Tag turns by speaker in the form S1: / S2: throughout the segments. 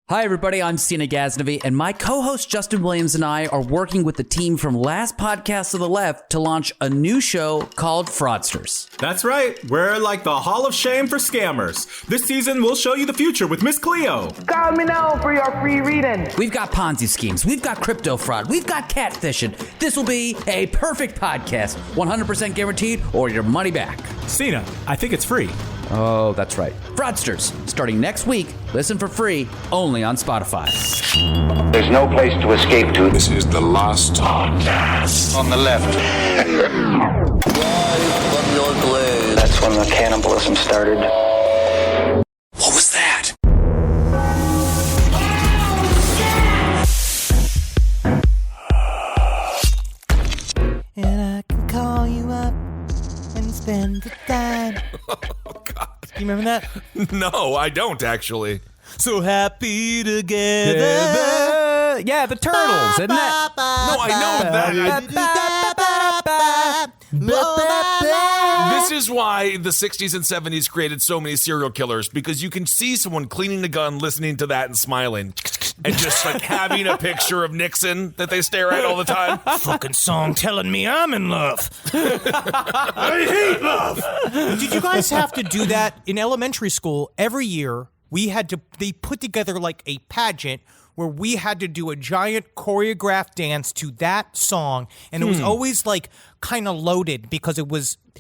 S1: Hi, everybody. I'm Sina Ghaznavi, and my co-host Justin Williams and I are working with the team from Last Podcast to the Left to launch a new show called Fraudsters.
S2: That's right. We're like the Hall of Shame for scammers. This season, we'll show you the future with Miss Cleo.
S3: Call me now for your free reading.
S1: We've got Ponzi schemes. We've got crypto fraud. We've got catfishing. This will be a perfect podcast. 100% guaranteed or your money back.
S2: Sina, I think it's free.
S1: Oh, that's right. Fraudsters, starting next week. Listen for free, only on Spotify.
S4: There's no place to escape to.
S5: This is the last podcast.
S4: On the left.
S6: From your blade.
S4: That's when the cannibalism started.
S5: What was that?
S7: And I can call you up and spend the time.
S8: Oh, God.
S7: You remember that?
S8: No, I don't, actually.
S7: So happy together.
S1: Yeah, the Turtles, isn't it?
S8: No, I know that. This is why the 60s and 70s created so many serial killers, because you can see someone cleaning the gun, listening to that, and smiling. And just like having a picture of Nixon that they stare at all the time.
S7: Fucking song telling me I'm in love. I hate love. Did you guys have to do that in elementary school every year? They put together like a pageant where we had to do a giant choreographed dance to that song. And it was always like kind of loaded because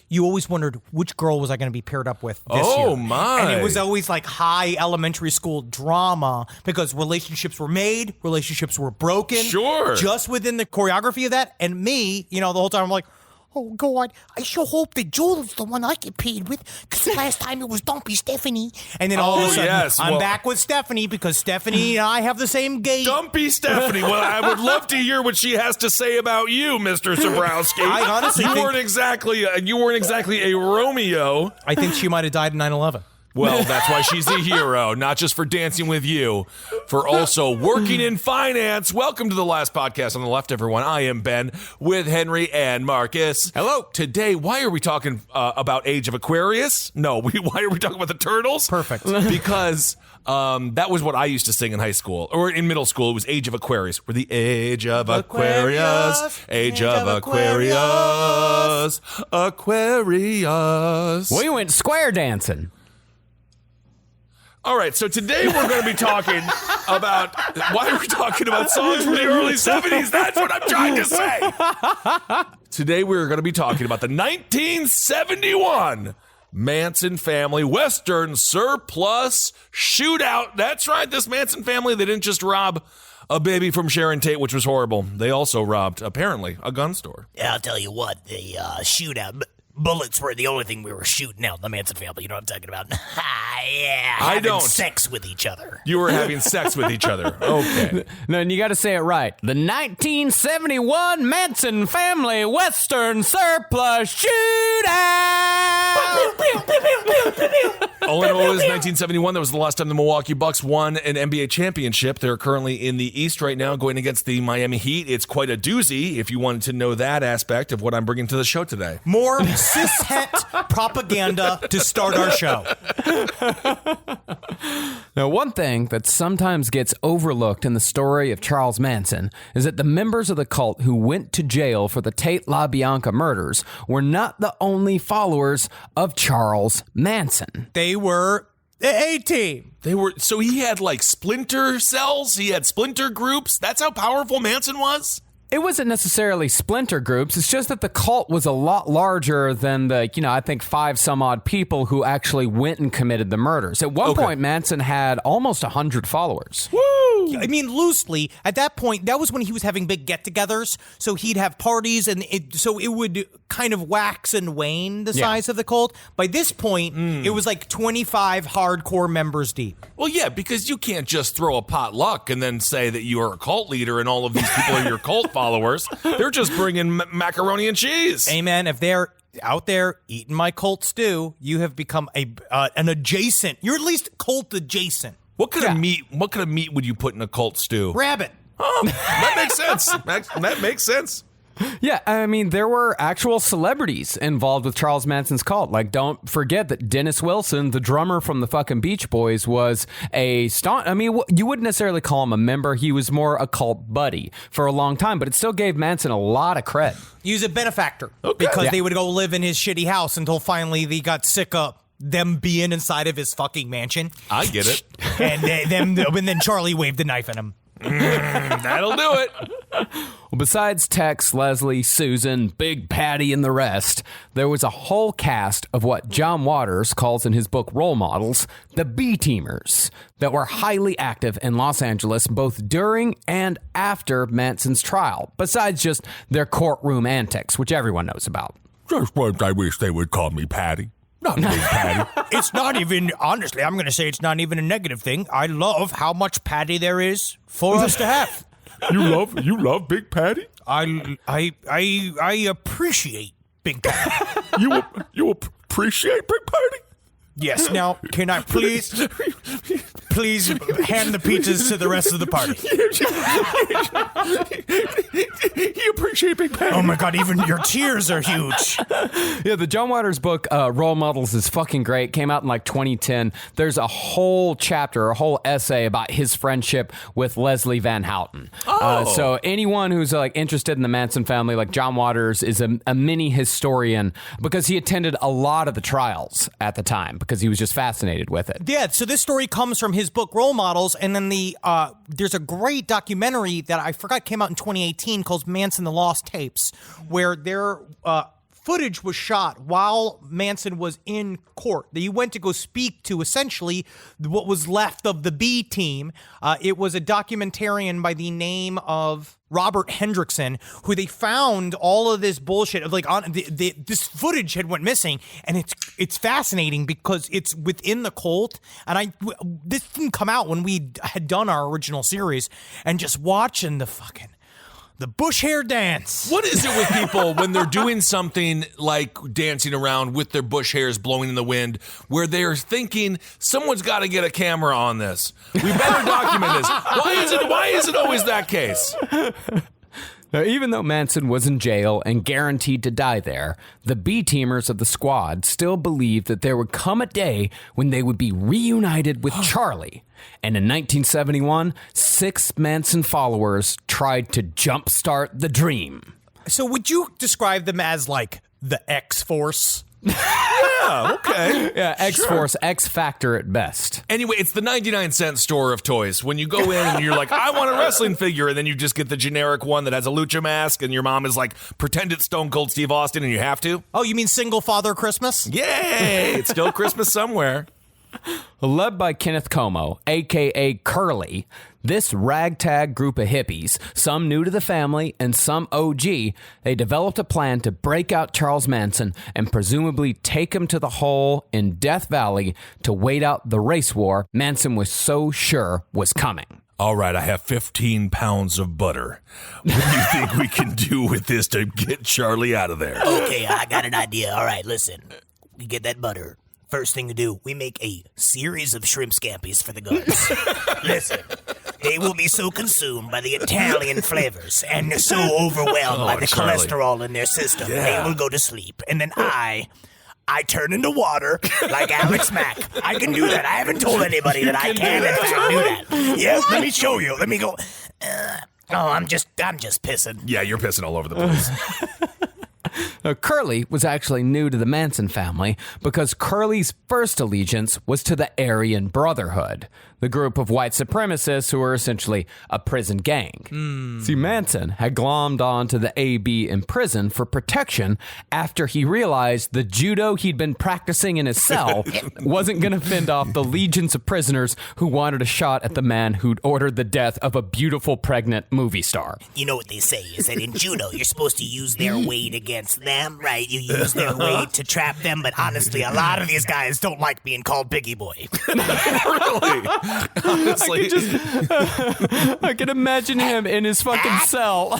S7: you always wondered which girl was I going to be paired up with this year.
S8: Oh, my.
S7: And it was always like high elementary school drama because relationships were made, relationships were broken.
S8: Sure.
S7: Just within the choreography of that. And me, the whole time I'm like, oh, God, I sure hope that Julie's the one I get paid with, because the last time it was Dumpy Stephanie. And then all of a sudden, I'm back with Stephanie because Stephanie and I have the same gait.
S8: Dumpy Stephanie. Well, I would love to hear what she has to say about you, Mr. Zabrowski.
S7: I honestly
S8: you
S7: think...
S8: weren't exactly a Romeo.
S7: I think she might have died in 9/11.
S8: Well, that's why she's a hero, not just for dancing with you, for also working in finance. Welcome to the Last Podcast on the Left, everyone. I am Ben with Henry and Marcus.
S1: Hello.
S8: Today, why are we talking about Age of Aquarius? No, why are we talking about the Turtles?
S7: Perfect.
S8: Because that was what I used to sing in high school, or in middle school. It was Age of Aquarius. We're the Age of Aquarius, Age of Aquarius, Aquarius.
S1: We went square dancing.
S8: All right, so today we're going to be talking about, why are we talking about songs from the early 70s? That's what I'm trying to say. Today we're going to be talking about the 1971 Manson family Western surplus shootout. That's right, this Manson family, they didn't just rob a baby from Sharon Tate, which was horrible. They also robbed, apparently, a gun store.
S9: Yeah, I'll tell you what, the shootout... Bullets were the only thing we were shooting out in the Manson family. You know what I'm talking about? Yeah.
S8: I don't.
S9: Sex with each other.
S8: You were having sex with each other. Okay.
S1: No, and you got to say it right. The 1971 Manson family Western surplus shootout.
S8: All in all, it was 1971. That was the last time the Milwaukee Bucks won an NBA championship. They're currently in the East right now, going against the Miami Heat. It's quite a doozy, if you wanted to know that aspect of what I'm bringing to the show today.
S7: More cishet propaganda to start our show.
S1: Now, one thing that sometimes gets overlooked in the story of Charles Manson is that the members of the cult who went to jail for the Tate LaBianca murders were not the only followers of Charles Manson.
S7: They were the A-team.
S8: So he had like splinter cells? He had splinter groups? That's how powerful Manson was?
S1: It wasn't necessarily splinter groups. It's just that the cult was a lot larger than the, I think 5 some odd people who actually went and committed the murders. At one point, Manson had almost 100 followers.
S7: Woo! I mean, loosely, at that point, that was when he was having big get-togethers. So he'd have parties, and it would kind of wax and wane the size of the cult. By this point, it was like 25 hardcore members deep.
S8: Well, yeah, because you can't just throw a potluck and then say that you are a cult leader and all of these people are your cult followers. They're just bringing macaroni and cheese.
S7: Amen. If they're out there eating my cult stew, you have become an adjacent. You're at least cult adjacent.
S8: What kind of meat? What kind of meat would you put in a cult stew?
S7: Rabbit.
S8: Oh, that makes sense. That makes sense.
S1: Yeah, I mean, there were actual celebrities involved with Charles Manson's cult. Like, don't forget that Dennis Wilson, the drummer from the fucking Beach Boys, was a staunch... I mean, you wouldn't necessarily call him a member. He was more a cult buddy for a long time, but it still gave Manson a lot of credit.
S7: He was a benefactor because they would go live in his shitty house until finally they got sick of them being inside of his fucking mansion.
S8: I get it.
S7: And then Charlie waved the knife at him.
S8: That'll do it.
S1: Well, besides Tex, Leslie, Susan, Big Patty, and the rest, there was a whole cast of what John Waters calls in his book Role Models, the B-Teamers, that were highly active in Los Angeles both during and after Manson's trial, besides just their courtroom antics, which everyone knows about.
S8: Just once I wish they would call me Patty. Not Big Patty.
S7: It's not even, honestly, I'm going to say it's not even a negative thing. I love how much patty there is for us to have.
S8: You love Big Patty?
S7: I appreciate Big Patty.
S8: You appreciate Big Patty?
S7: Yes. Now, can I please hand the pizzas to the rest of the party?
S8: You appreciate Big Patty?
S7: Oh my God! Even your tears are huge.
S1: Yeah, the John Waters book, Role Models, is fucking great. Came out in like 2010. There's a whole chapter, a whole essay about his friendship with Leslie Van Houten. So anyone who's like interested in the Manson family, like John Waters, is a mini historian because he attended a lot of the trials at the time because he was just fascinated with it.
S7: Yeah, so this story comes from his book Role Models, and then there's a great documentary that I forgot came out in 2018 called Manson: The Lost Tapes, where their footage was shot while Manson was in court. He went to go speak to essentially what was left of the B team. It was a documentarian by the name of Robert Hendrickson, who they found all of this bullshit of like this footage had went missing, and it's fascinating because it's within the cult. And this didn't come out when we had done our original series, and just watching the bush hair dance.
S8: What is it with people when they're doing something like dancing around with their bush hairs blowing in the wind, where they're thinking someone's got to get a camera on this? We better document this. Why is it always that case?
S1: Now, even though Manson was in jail and guaranteed to die there, the B-teamers of the squad still believed that there would come a day when they would be reunited with Charlie. And in 1971, 6 Manson followers tried to jumpstart the dream.
S7: So would you describe them as like the X-Force?
S8: Yeah, okay.
S1: Yeah, X-Force, X-Factor at best.
S8: Anyway, it's the 99-cent store of toys. When you go in and you're like, I want a wrestling figure, and then you just get the generic one that has a lucha mask, and your mom is like, pretend it's Stone Cold Steve Austin, and you have to.
S7: Oh, you mean Single Father Christmas?
S8: Yay! It's still Christmas somewhere.
S1: Led by Kenneth Como, a.k.a. Curly, this ragtag group of hippies, some new to the family and some OG, they developed a plan to break out Charles Manson and presumably take him to the hole in Death Valley to wait out the race war Manson was so sure was coming.
S8: All right, I have 15 pounds of butter. What do you think we can do with this to get Charlie out of there?
S9: Okay, I got an idea. All right, listen. We get that butter. First thing to do, we make a series of shrimp scampies for the guards. Listen, they will be so consumed by the Italian flavors and so overwhelmed by the
S8: Charlie.
S9: cholesterol in their system, they will go to sleep. And then I turn into water like Alex Mack. I can do that. I haven't told anybody that I can, in fact, do that. Yes, let me show you. Let me go. I'm just pissing.
S8: Yeah, you're pissing all over the place.
S1: Now, Curly was actually new to the Manson family because Curly's first allegiance was to the Aryan Brotherhood, the group of white supremacists who were essentially a prison gang. See, Manson had glommed on to the AB in prison for protection after he realized the judo he'd been practicing in his cell wasn't going to fend off the legions of prisoners who wanted a shot at the man who'd ordered the death of a beautiful pregnant movie star.
S9: You know what they say is that in judo, you're supposed to use their weight against them, right? You use their weight to trap them, but honestly, a lot of these guys don't like being called Biggie Boy.
S8: Really? Honestly.
S1: I can imagine him in his fucking cell.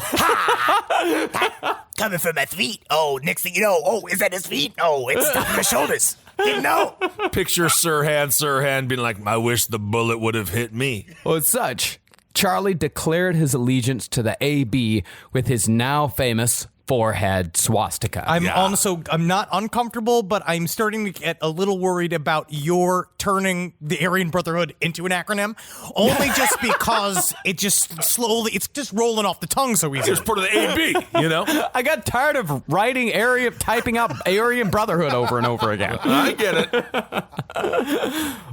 S9: Coming from my feet. Oh, next thing you know, is that his feet? Oh, it's top of my shoulders. Didn't know.
S8: Picture Sirhan being like, I wish the bullet would have hit me.
S1: Well, as such, Charlie declared his allegiance to the AB with his now famous forehead swastika.
S7: I'm not uncomfortable, but I'm starting to get a little worried about your turning the Aryan Brotherhood into an acronym, only just because it's just rolling off the tongue so easily.
S8: It's part of the AB, you know?
S1: I got tired of typing out Aryan Brotherhood over and over again.
S8: I get it.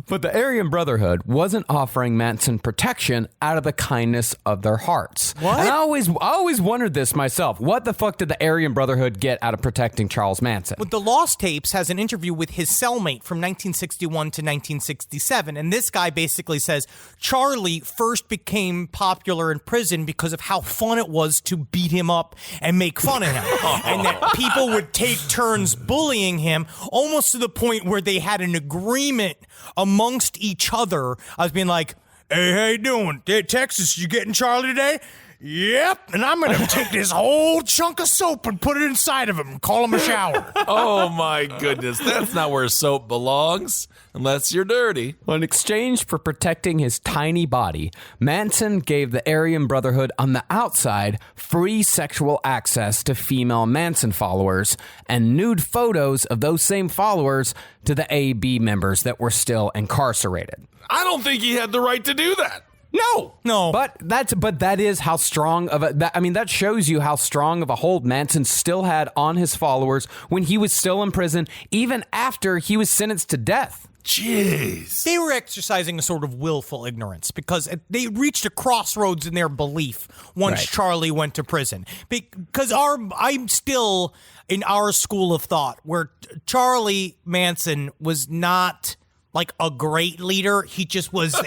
S1: But the Aryan Brotherhood wasn't offering Manson protection out of the kindness of their hearts.
S7: What?
S1: And I always wondered this myself. What the fuck did the Aryan Brotherhood get out of protecting Charles Manson?
S7: But the Lost Tapes has an interview with his cellmate from 1961 to 1967, and this guy basically says Charlie first became popular in prison because of how fun it was to beat him up and make fun of him, and that people would take turns bullying him, almost to the point where they had an agreement amongst each other. I was being like, "Hey, how you doing? Hey, Texas, you getting Charlie today?" "Yep, and I'm going to take this whole chunk of soap and put it inside of him and call him a shower."
S8: Oh, my goodness. That's not where soap belongs, unless you're dirty.
S1: Well, in exchange for protecting his tiny body, Manson gave the Aryan Brotherhood on the outside free sexual access to female Manson followers and nude photos of those same followers to the AB members that were still incarcerated.
S8: I don't think he had the right to do that.
S1: No. But that is how strong of that shows you how strong of a hold Manson still had on his followers when he was still in prison, even after he was sentenced to death.
S8: Jeez.
S7: They were exercising a sort of willful ignorance because they reached a crossroads in their belief once Charlie went to prison. Because I'm still in our school of thought where Charlie Manson was not like a great leader. He just was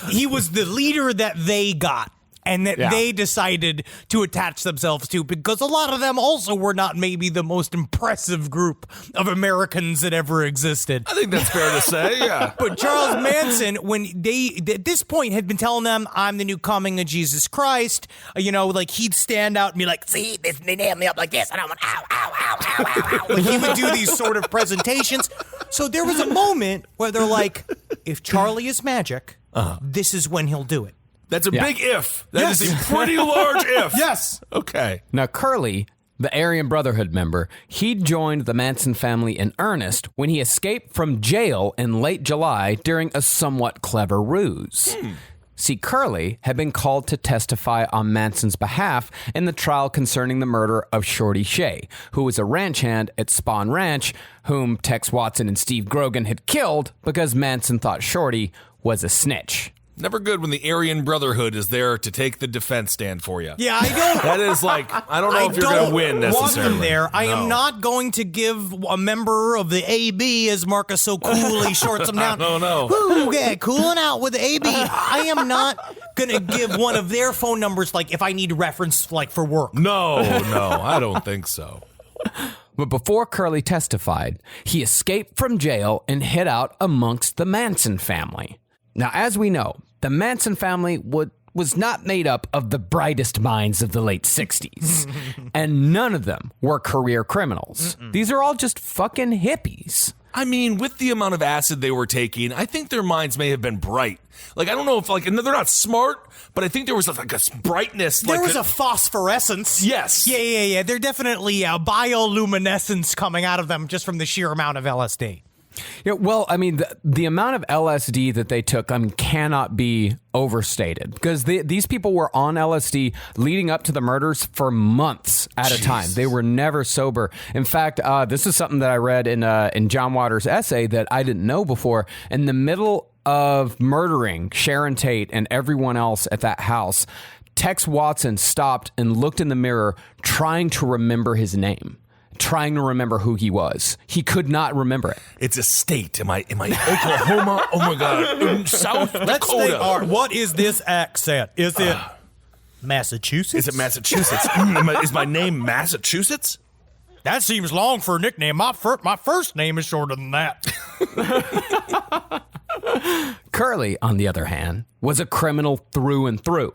S7: he was the leader that they got and that they decided to attach themselves to, because a lot of them also were not maybe the most impressive group of Americans that ever existed.
S8: I think that's fair to say, yeah.
S7: But Charles Manson, when they, at this point, had been telling them, "I'm the new coming of Jesus Christ," like he'd stand out and be like, "See, they nailed me up like this, and I went, ow, ow, ow, ow, ow, ow." Like he would do these sort of presentations. So there was a moment where they're like, if Charlie is magic, this is when he'll do it.
S8: That's a big if. That is a pretty large if.
S7: Yes.
S8: Okay.
S1: Now, Curly, the Aryan Brotherhood member, he joined the Manson family in earnest when he escaped from jail in late July during a somewhat clever ruse. See, Curly had been called to testify on Manson's behalf in the trial concerning the murder of Shorty Shea, who was a ranch hand at Spawn Ranch, whom Tex Watson and Steve Grogan had killed because Manson thought Shorty was a snitch.
S8: Never good when the Aryan Brotherhood is there to take the defense stand for you.
S7: Yeah, I don't.
S8: That is like, I don't know if you're going to win necessarily.
S7: Want them there. I am not going to give a member of the AB, as Marcus so coolly shorts them down.
S8: No.
S7: Woo, yeah, cooling out with the AB. I am not going to give one of their phone numbers, like if I need reference, like for work.
S8: No, I don't think so.
S1: But before Curly testified, he escaped from jail and hid out amongst the Manson family. Now, as we know, the Manson family was not made up of the brightest minds of the late 60s. And none of them were career criminals. These are all just fucking hippies.
S8: I mean, with the amount of acid they were taking, I think their minds may have been bright. Like, I don't know if, like, they're not smart, but I think there was, like, a brightness.
S7: There was a phosphorescence.
S8: Yes.
S7: Yeah. They're definitely a bioluminescence coming out of them just from the sheer amount of LSD.
S1: Yeah, well, I mean, the amount of LSD that they took, cannot be overstated, because these people were on LSD leading up to the murders for months at a time. They were never sober. In fact, this is something that I read in John Waters' essay that I didn't know before. In the middle of murdering Sharon Tate and everyone else at that house, Tex Watson stopped and looked in the mirror, trying to remember his name. Trying to remember who he was. He could not remember it.
S8: It's a state. Am I Oklahoma? Oh my God. South Dakota.
S7: Let's think, what is this accent? Is it Massachusetts?
S8: Is it Massachusetts? Is my name Massachusetts?
S7: That seems long for a nickname. My first name is shorter than that.
S1: Curly, on the other hand, was a criminal through and through.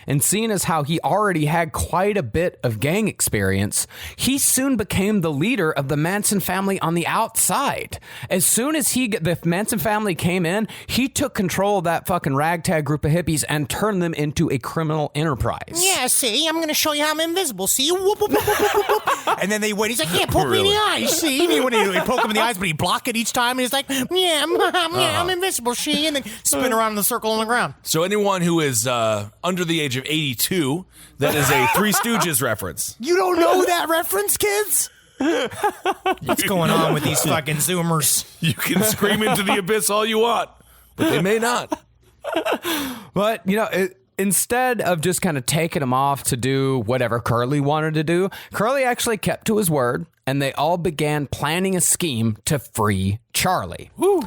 S1: And seeing as how he already had quite a bit of gang experience, he soon became the leader of the Manson family on the outside. As soon as the Manson family came in, he took control of that fucking ragtag group of hippies and turned them into a criminal enterprise.
S9: Yeah, see, I'm going to show you how I'm invisible. See? Whoop, whoop, whoop, whoop, whoop, whoop. And then they went, he's like, yeah, poke me in the eyes, see? And he poke him in the eyes, but he block it each time. And he's like, yeah, I'm invisible, see? And then spin around in the circle on the ground.
S8: So anyone who is under the age of 82, that is a Three Stooges reference.
S9: You don't know that reference, kids? What's going on with these fucking Zoomers?
S8: You can scream into the abyss all you want, but they may not.
S1: But, instead of just kind of taking him off to do whatever Curly wanted to do, Curly actually kept to his word, and they all began planning a scheme to free Charlie. Woo.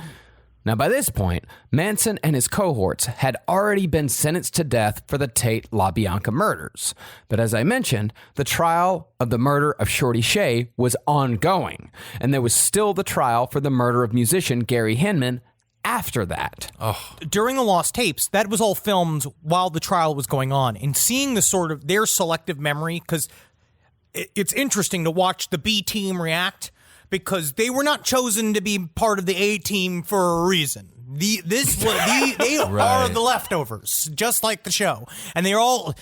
S1: Now, by this point, Manson and his cohorts had already been sentenced to death for the Tate LaBianca murders. But as I mentioned, the trial of the murder of Shorty Shea was ongoing, and there was still the trial for the murder of musician Gary Hinman after that.
S7: During the lost tapes, that was all filmed while the trial was going on. And seeing the sort of their selective memory, because it's interesting to watch the B team react, because they were not chosen to be part of the A team for a reason. They are the leftovers, just like the show. And they're all...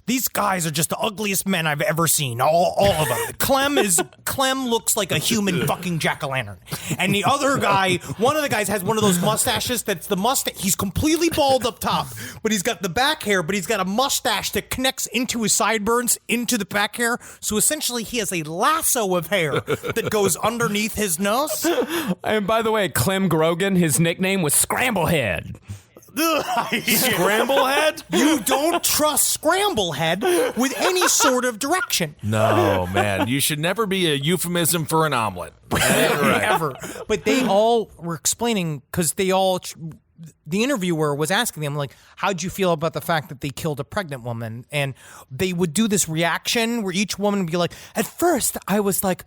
S7: These guys are just the ugliest men I've ever seen. All of them. Clem looks like a human fucking jack-o'-lantern. And the other guy, one of the guys has one of those mustaches that's the mustache. He's completely bald up top, but he's got the back hair, but he's got a mustache that connects into his sideburns, into the back hair. So essentially he has a lasso of hair that goes underneath his nose.
S1: And by the way, Clem Grogan, his nickname was Scramblehead.
S8: Scramblehead?
S7: You don't trust Scramblehead with any sort of direction.
S8: No, man. You should never be a euphemism for an omelet.
S7: Ever. But they all were explaining, because the interviewer was asking them, like, how'd you feel about the fact that they killed a pregnant woman? And they would do this reaction where each woman would be like, at first I was like,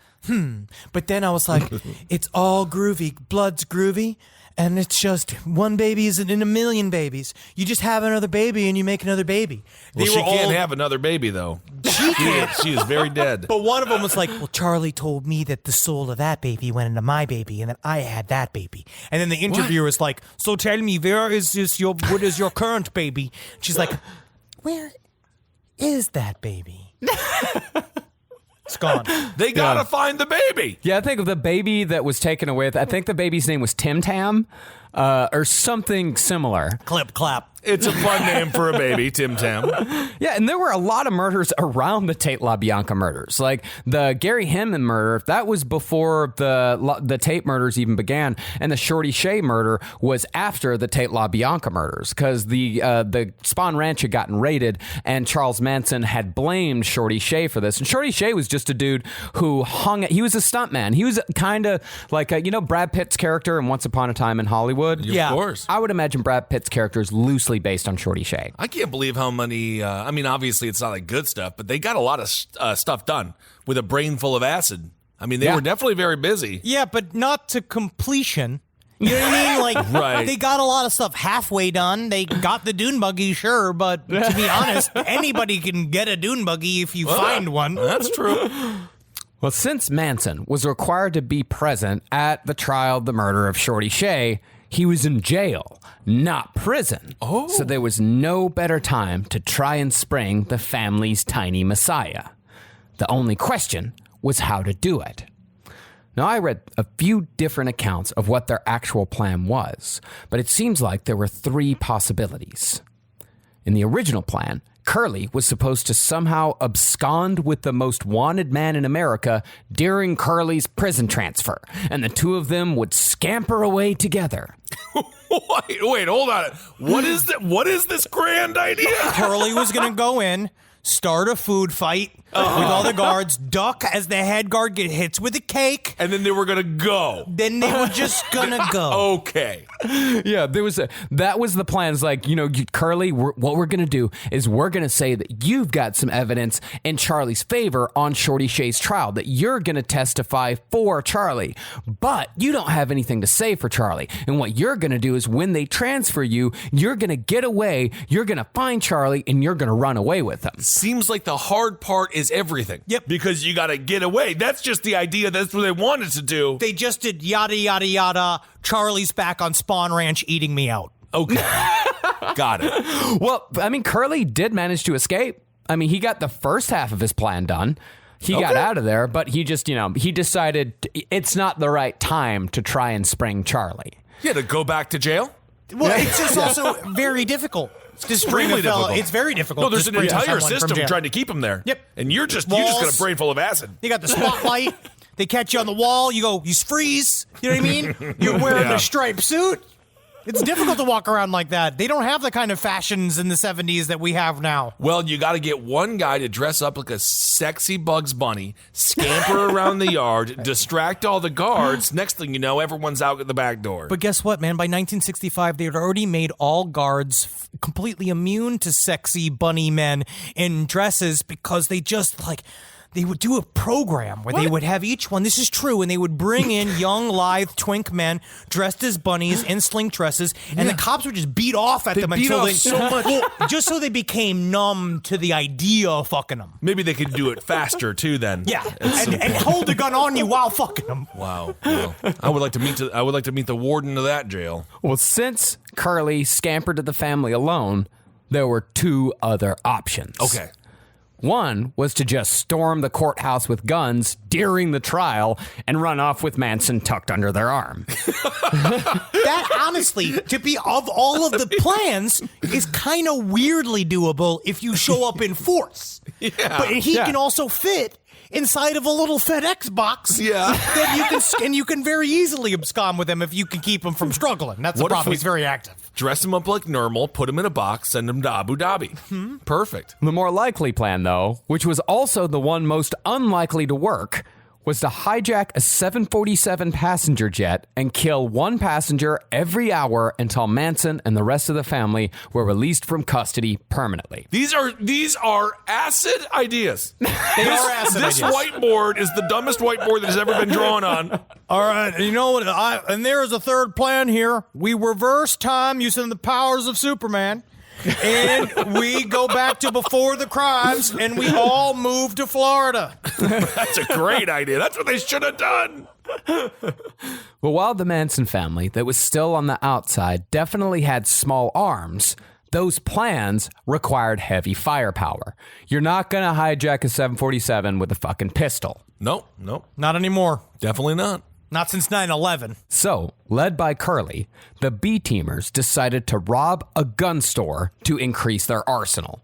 S7: but then I was like, it's all groovy. Blood's groovy. And it's just one baby isn't in a million babies. You just have another baby and you make another baby.
S8: Well, she can't have another baby, though.
S7: She can't.
S8: She is very dead.
S7: But one of them was like, well, Charlie told me that the soul of that baby went into my baby and that I had that baby. And then the interviewer is like, so tell me, what is your current baby? She's like, where is that baby? It's gone.
S8: They gotta find the baby.
S1: Yeah, I think of the baby that was taken away. I think the baby's name was Tim Tam, or something similar.
S7: Clip clap.
S8: It's a fun name for a baby, Tim Tam.
S1: Yeah, and there were a lot of murders around the Tate LaBianca murders. Like the Gary Hinman murder, that was before the Tate murders even began, and the Shorty Shea murder was after the Tate LaBianca murders, because the Spahn Ranch had gotten raided, and Charles Manson had blamed Shorty Shea for this. And Shorty Shea was just a dude who he was a stuntman. He was kind of like, Brad Pitt's character in Once Upon a Time in Hollywood.
S8: Yeah, of course.
S1: I would imagine Brad Pitt's character is loosely based on Shorty Shea.
S8: I can't believe how many, obviously it's not like good stuff, but they got a lot of stuff done with a brain full of acid. I mean, they were definitely very busy.
S7: Yeah, but not to completion. You know what I mean? Like,
S8: right.
S7: They got a lot of stuff halfway done. They got the dune buggy, sure, but to be honest, anybody can get a dune buggy if you find one.
S8: That's true.
S1: Well, since Manson was required to be present at the trial of the murder of Shorty Shea, he was in jail, not prison. Oh. So there was no better time to try and spring the family's tiny messiah. The only question was how to do it. Now, I read a few different accounts of what their actual plan was, but it seems like there were three possibilities. In the original plan, Curly was supposed to somehow abscond with the most wanted man in America during Curly's prison transfer, and the two of them would scamper away together.
S8: Wait, hold on. What is this grand idea?
S7: Curly was going to go in, start a food fight with all the guards, duck as the head guard get hits with a cake.
S8: And then they were going to go.
S7: Then they were just going to go.
S8: Okay.
S1: Yeah, that was the plan. It's like, Curly, what we're going to do is we're going to say that you've got some evidence in Charlie's favor on Shorty Shay's trial, that you're going to testify for Charlie, but you don't have anything to say for Charlie. And what you're going to do is when they transfer you, you're going to get away, you're going to find Charlie, and you're going to run away with him.
S8: Seems like the hard part is everything.
S7: Yep.
S8: Because you got to get away. That's just the idea. That's what they wanted to do.
S7: They just did yada, yada, yada. Charlie's back on Spawn Ranch eating me out.
S8: Okay. Got it.
S1: Well, I mean, Curly did manage to escape. I mean, he got the first half of his plan done. He got out of there, but he just, he decided it's not the right time to try and spring Charlie.
S8: Yeah, to go back to jail?
S7: Well, it's just also very difficult to spring a fella. It's very difficult.
S8: No, there's
S7: to
S8: an
S7: spring
S8: entire
S7: someone from
S8: system
S7: jail.
S8: trying to keep him there.
S7: Yep.
S8: And you just
S7: Walls.
S8: got a brain full of acid.
S7: They got the spotlight. They catch you on the wall. You go, you freeze. You know what I mean? You're wearing a striped suit. It's difficult to walk around like that. They don't have the kind of fashions in the 70s that we have now.
S8: Well, you got to get one guy to dress up like a sexy Bugs Bunny, scamper around the yard, distract all the guards. Next thing you know, everyone's out at the back door.
S7: But guess what, man? By 1965, they had already made all guards completely immune to sexy bunny men in dresses because they just, they would do a program where they would have each one, this is true, and they would bring in young, lithe, twink men dressed as bunnies in slink dresses, and the cops would just beat off at them until they
S8: so much.
S7: just so they became numb to the idea of fucking them.
S8: Maybe they could do it faster too. Then,
S7: Yeah, and hold the gun on you while fucking them.
S8: Wow. Well, I would like to meet the warden of that jail.
S1: Well, since Curly scampered to the family alone, there were two other options.
S8: Okay.
S1: One was to just storm the courthouse with guns during the trial and run off with Manson tucked under their arm.
S7: That, honestly, to be of all of the plans, is kind of weirdly doable if you show up in force.
S8: Yeah.
S7: But he can also fit inside of a little FedEx box.
S8: Yeah.
S7: That you can very easily abscond with him if you can keep him from struggling. That's the
S8: What if
S7: problem.
S8: we-
S7: He's very active.
S8: Dress him up like normal, put him in a box, send him to Abu Dhabi. Perfect.
S1: The more likely plan, though, which was also the one most unlikely to work, was to hijack a 747 passenger jet and kill one passenger every hour until Manson and the rest of the family were released from custody permanently.
S8: These are acid ideas.
S7: They are acid
S8: This
S7: ideas.
S8: whiteboard is the dumbest whiteboard that has ever been drawn on.
S7: All right, you know what? And there is a third plan here. We reverse time using the powers of Superman, and we go back to before the crimes, and we all move to Florida.
S8: That's a great idea. That's what they should have done.
S1: But while the Manson family that was still on the outside definitely had small arms, those plans required heavy firepower. You're not going to hijack a 747 with a fucking pistol.
S8: Nope.
S7: Not anymore.
S8: Definitely not.
S7: Not since 9/11.
S1: So, led by Curly, the B-teamers decided to rob a gun store to increase their arsenal.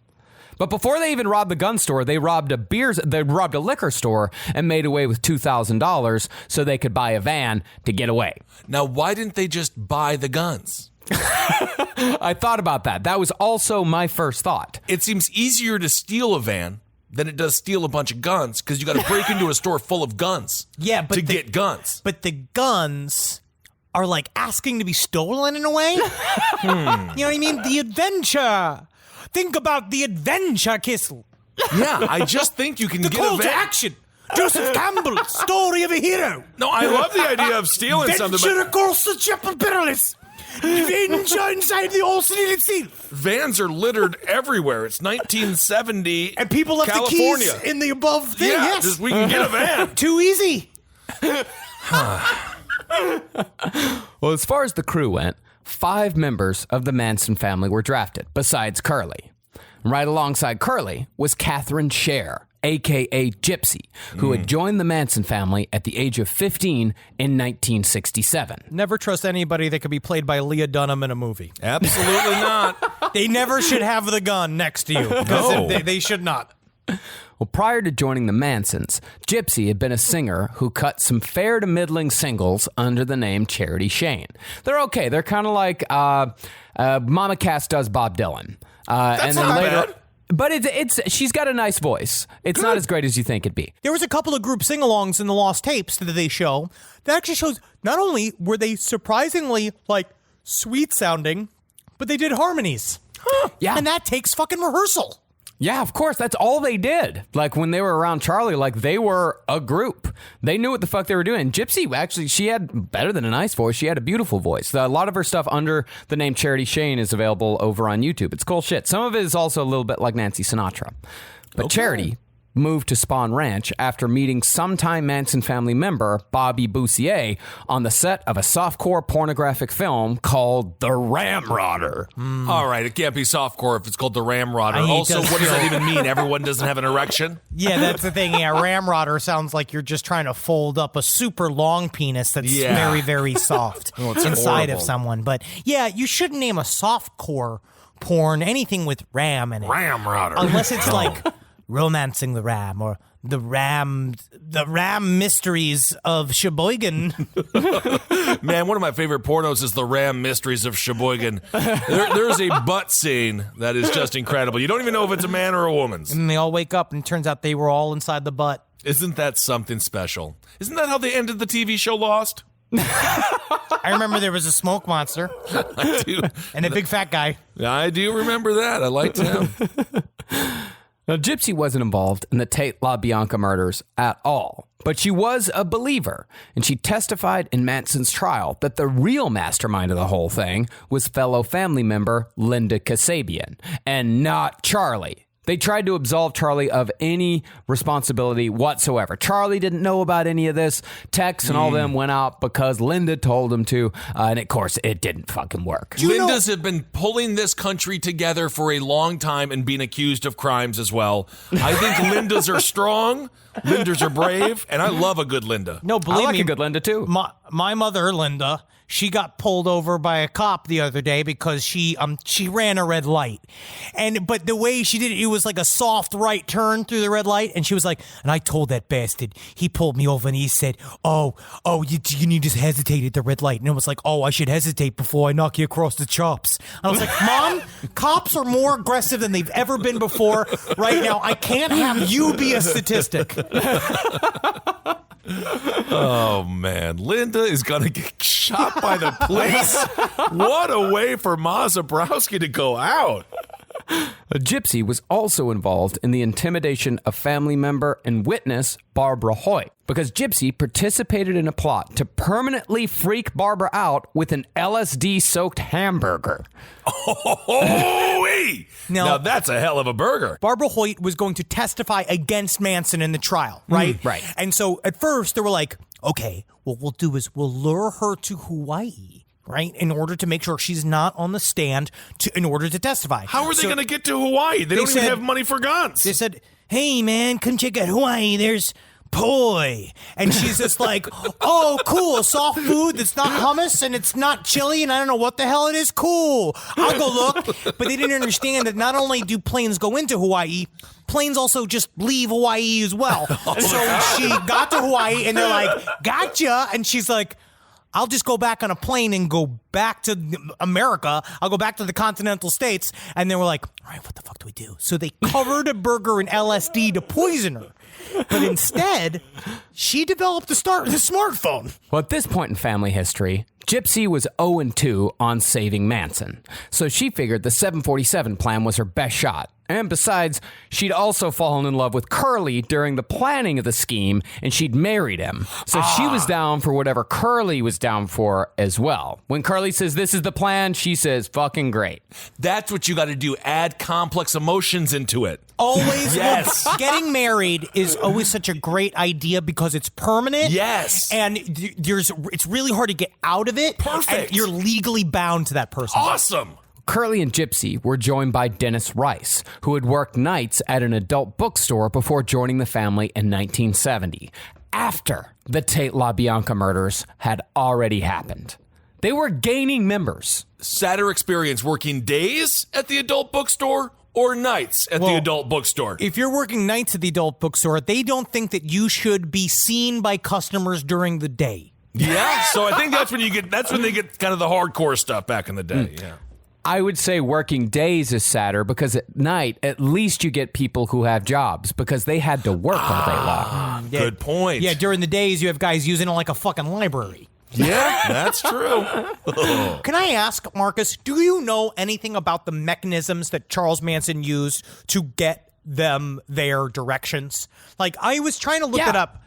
S1: But before they even robbed the gun store, they robbed a liquor store and made away with $2,000 so they could buy a van to get away.
S8: Now, why didn't they just buy the guns?
S1: I thought about that. That was also my first thought.
S8: It seems easier to steal a van than it does steal a bunch of guns because you got to break into a store full of guns.
S7: Yeah, but
S8: to get guns.
S7: But the guns are like asking to be stolen in a way. You know what I mean? The adventure. Think about the adventure, Kissel.
S8: Yeah, I just think you can
S7: The
S8: get
S7: call
S8: a
S7: to
S8: van.
S7: action. Joseph Campbell, story of a hero.
S8: No, I love the idea of stealing something,
S7: Adventure
S8: but
S7: across the Chapel Perilous. Adventure inside the arsenal itself.
S8: vans are littered everywhere. It's 1970
S7: And people left
S8: California.
S7: the keys in the above thing.
S8: Yeah,
S7: Yes.
S8: just we can get a van.
S7: Too easy.
S1: Well, as far as the crew went, 5 members of the Manson family were drafted, besides Curly. Right alongside Curly was Catherine Scher, a.k.a. Gypsy, who had joined the Manson family at the age of 15 in 1967.
S7: Never trust anybody that could be played by Leah Dunham in a movie.
S8: Absolutely not.
S7: They never should have the gun next to you.
S8: No.
S7: They should not.
S1: Well, prior to joining the Mansons, Gypsy had been a singer who cut some fair to middling singles under the name Charity Shane. They're okay. They're kind of like Mama Cass does Bob Dylan.
S8: That's not bad.
S1: But it's she's got a nice voice. It's not as great as you think it'd be.
S7: There was a couple of group sing-alongs in the Lost Tapes that they show that actually shows not only were they surprisingly, like, sweet-sounding, but they did harmonies.
S1: Yeah.
S7: And that takes fucking rehearsal.
S1: Yeah, of course. That's all they did. Like, when they were around Charlie, like, they were a group. They knew what the fuck they were doing. Gypsy, actually, she had better than a nice voice. She had a beautiful voice. A lot of her stuff under the name Charity Shane is available over on YouTube. It's cool shit. Some of it is also a little bit like Nancy Sinatra. But Charity moved to Spawn Ranch after meeting sometime Manson family member Bobby Boussier on the set of a softcore pornographic film called The Ramrodder.
S8: All right, it can't be softcore if it's called The Ramrodder. Also, what does that even mean? Everyone doesn't have an erection?
S7: Yeah, that's the thing. Yeah, ramrodder sounds like you're just trying to fold up a super long penis that's very, very soft inside of someone. But yeah, you shouldn't name a softcore porn anything with ram in it.
S8: Ramrodder.
S7: Unless it's like Romancing the Ram or the Ram Mysteries of Sheboygan.
S8: Man, one of my favorite pornos is The Ram Mysteries of Sheboygan. There's a butt scene that is just incredible. You don't even know if it's a man or a woman's.
S7: And they all wake up and it turns out they were all inside the butt.
S8: Isn't that something special? Isn't that how they ended the TV show Lost?
S7: I remember there was a smoke monster.
S8: I do.
S7: And a big fat guy.
S8: I do remember that. I liked him.
S1: Now, Gypsy wasn't involved in the Tate LaBianca murders at all, but she was a believer, and she testified in Manson's trial that the real mastermind of the whole thing was fellow family member Linda Kasabian, and not Charlie. They tried to absolve Charlie of any responsibility whatsoever. Charlie didn't know about any of this. Tex and all them went out because Linda told him to, and of course, it didn't fucking work.
S8: Lindas have been pulling this country together for a long time and being accused of crimes as well. I think Lindas are strong, Lindas are brave, and I love a good Linda.
S7: No, believe
S1: I like
S7: me,
S1: a good Linda, too.
S7: My mother, Linda, she got pulled over by a cop the other day because she ran a red light. But the way she did it, it was like a soft right turn through the red light. And she was like, and I told that bastard, he pulled me over and he said, oh, you need to hesitate at the red light. And it was like, oh, I should hesitate before I knock you across the chops. And I was like, Mom, cops are more aggressive than they've ever been before. Right now, I can't have you be a statistic.
S8: Oh, man. Linda is going to get shot by the police. What a way for Ma Zabrowski to go out.
S1: Gypsy was also involved in the intimidation of family member and witness Barbara Hoyt because Gypsy participated in a plot to permanently freak Barbara out with an LSD-soaked hamburger.
S8: Oh, now that's a hell of a burger.
S7: Barbara Hoyt was going to testify against Manson in the trial, right?
S1: Right.
S7: And so at first they were like, okay, what we'll do is we'll lure her to Hawaii, right, in order to make sure she's not on the stand in order to testify.
S8: How are they going to get to Hawaii? They don't even have money for guns.
S7: They said, hey, man, come check out Hawaii. There's poi. And she's just like, oh, cool, soft food that's not hummus and it's not chili and I don't know what the hell it is. Cool. I'll go look. But they didn't understand that not only do planes go into Hawaii, planes also just leave Hawaii as well. So she got to Hawaii and they're like, gotcha. And she's like, I'll just go back on a plane and go back to America. I'll go back to the continental states. And they were like, all right, what the fuck do we do? So they covered a burger in LSD to poison her. But instead, she developed the smartphone.
S1: Well, at this point in family history, Gypsy was 0-2 on saving Manson. So she figured the 747 plan was her best shot. And besides, she'd also fallen in love with Curly during the planning of the scheme, and she'd married him. So she was down for whatever Curly was down for as well. When Curly says, this is the plan, she says, fucking great.
S8: That's what you got to do. Add complex emotions into it.
S7: Always.
S8: Yes.
S7: Getting married is always such a great idea because it's permanent.
S8: Yes.
S7: And it's really hard to get out of it.
S8: Perfect.
S7: And you're legally bound to that person.
S8: Awesome.
S1: Curly and Gypsy were joined by Dennis Rice, who had worked nights at an adult bookstore before joining the family in 1970, after the Tate LaBianca murders had already happened. They were gaining members.
S8: Sadder experience working days at the adult bookstore or nights at the adult bookstore?
S7: If you're working nights at the adult bookstore, they don't think that you should be seen by customers during the day.
S8: Yeah, so I think that's when they get kind of the hardcore stuff back in the day. Yeah.
S1: I would say working days is sadder because at night, at least you get people who have jobs because they had to work all day long.
S8: Good point.
S7: Yeah, during the days, you have guys using it like a fucking library.
S8: Yeah, that's true.
S7: Can I ask, Marcus, do you know anything about the mechanisms that Charles Manson used to get them their directions? Like, I was trying to look it up.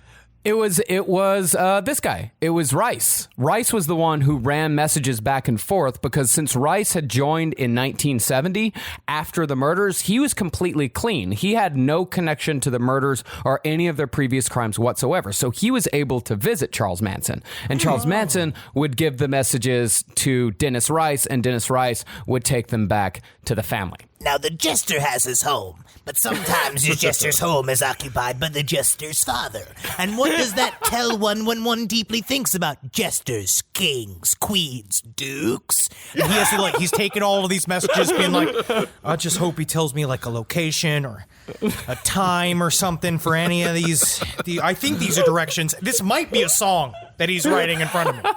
S1: It was this guy. It was Rice. Rice was the one who ran messages back and forth because since Rice had joined in 1970 after the murders, he was completely clean. He had no connection to the murders or any of their previous crimes whatsoever. So he was able to visit Charles Manson. And Charles Manson would give the messages to Dennis Rice, and Dennis Rice would take them back to the family.
S9: Now, the jester has his home, but sometimes the jester's home is occupied by the jester's father. And what does that tell one when one deeply thinks about jesters, kings, queens, dukes?
S7: And he has to, he's taking all of these messages being like, I just hope he tells me, like, a location or a time or something for any of these. I think these are directions. This might be a song that he's writing in front of me.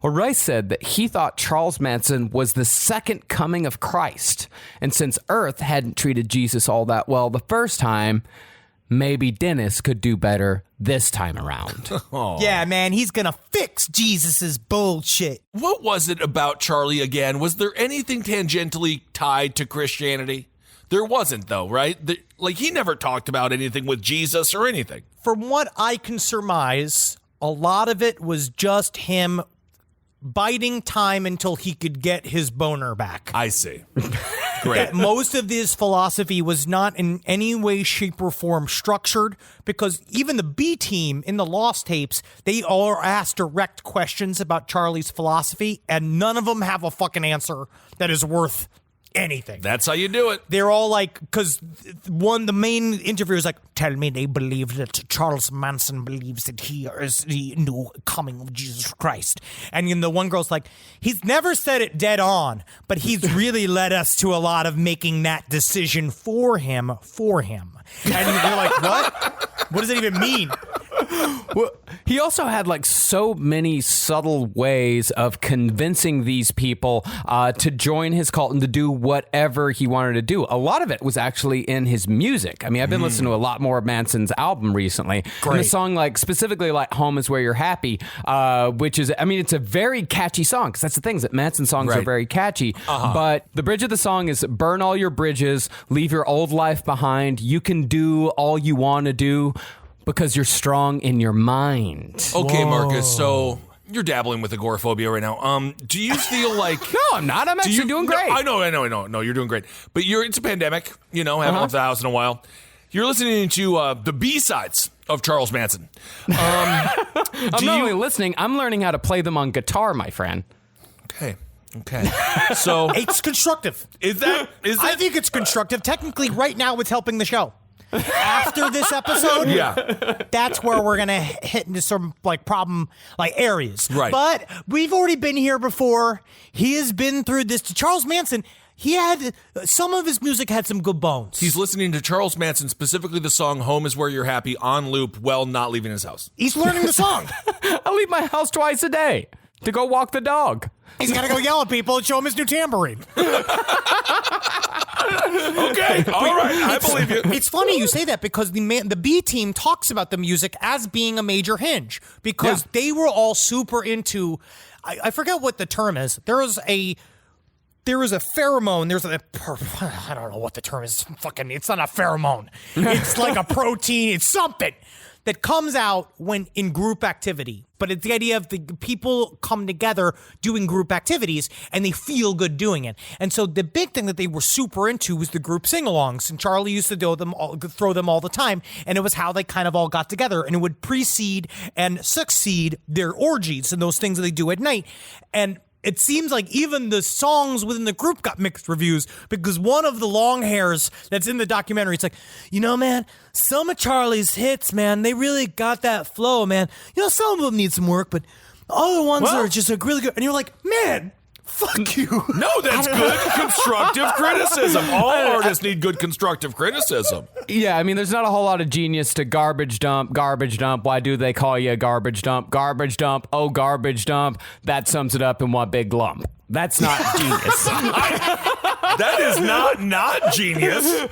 S1: Well, Rice said that he thought Charles Manson was the second coming of Christ. And since Earth hadn't treated Jesus all that well the first time, maybe Dennis could do better this time around.
S7: Yeah, man, he's gonna fix Jesus's bullshit.
S8: What was it about Charlie again? Was there anything tangentially tied to Christianity? There wasn't, though, right? He never talked about anything with Jesus or anything.
S7: From what I can surmise, a lot of it was just him biding time until he could get his boner back.
S8: I see. Great.
S7: Most of his philosophy was not in any way, shape, or form structured because even the B team in the Lost tapes, they all are asked direct questions about Charlie's philosophy, and none of them have a fucking answer that is worth anything.
S8: That's how you do it.
S7: They're all like, because the main interviewer is like, tell me they believe that Charles Manson believes that he is the new coming of Jesus Christ. And the one girl's like, he's never said it dead on, but he's really led us to a lot of making that decision for him. And they're like, what? What does it even mean?
S1: Well, he also had so many subtle ways of convincing these people to join his cult and to do whatever he wanted to do. A lot of it was actually in his music. I mean, I've been listening to a lot more of Manson's album recently.
S7: Great.
S1: And the song, specifically Home Is Where You're Happy, which is, it's a very catchy song because that's the thing is that Manson songs are very catchy. But the bridge of the song is burn all your bridges, leave your old life behind. You can do all you want to do because you're strong in your mind.
S8: Okay, Marcus, so you're dabbling with agoraphobia right now. Do you feel like...
S1: No, I'm not. I'm actually doing great.
S8: No, I know. No, you're doing great. But it's a pandemic, haven't left the house in a while. You're listening to the B-sides of Charles Manson.
S1: I'm not only listening, I'm learning how to play them on guitar, my friend.
S8: Okay. So...
S7: It's constructive.
S8: Is that...
S7: I think it's constructive. Technically, right now, it's helping the show. After this episode, that's where we're gonna hit into some problem areas.
S8: Right.
S7: But we've already been here before. He has been through this. Charles Manson, he had some of his music had some good bones.
S8: He's listening to Charles Manson, specifically the song "Home Is Where You're Happy" on loop while not leaving his house.
S7: He's learning the song.
S1: I leave my house twice a day to go walk the dog.
S7: He's got to go yell at people and show him his new tambourine.
S8: Okay, all right, I believe you.
S7: It's funny you say that because the B team talks about the music as being a major hinge because they were all super into. I forget what the term is. There was a pheromone. I don't know what the term is. It's not a pheromone. It's like a protein. It's something that comes out when in group activity. But it's the idea of the people come together doing group activities and they feel good doing it. And so the big thing that they were super into was the group sing-alongs. And Charlie used to throw them all the time. And it was how they kind of all got together. And it would precede and succeed their orgies and those things that they do at night. And it seems like even the songs within the group got mixed reviews because one of the long hairs that's in the documentary, it's like, man, some of Charlie's hits, man, they really got that flow, man. Some of them need some work, but other ones are just really good. And you're like, man, Fuck you.
S8: No, that's good constructive criticism. All artists need good constructive criticism.
S1: Yeah, I mean, there's not a whole lot of genius to garbage dump. Why do they call you a garbage dump? Garbage dump, oh, garbage dump. That sums it up in one big lump. That's not genius.
S8: That is not genius.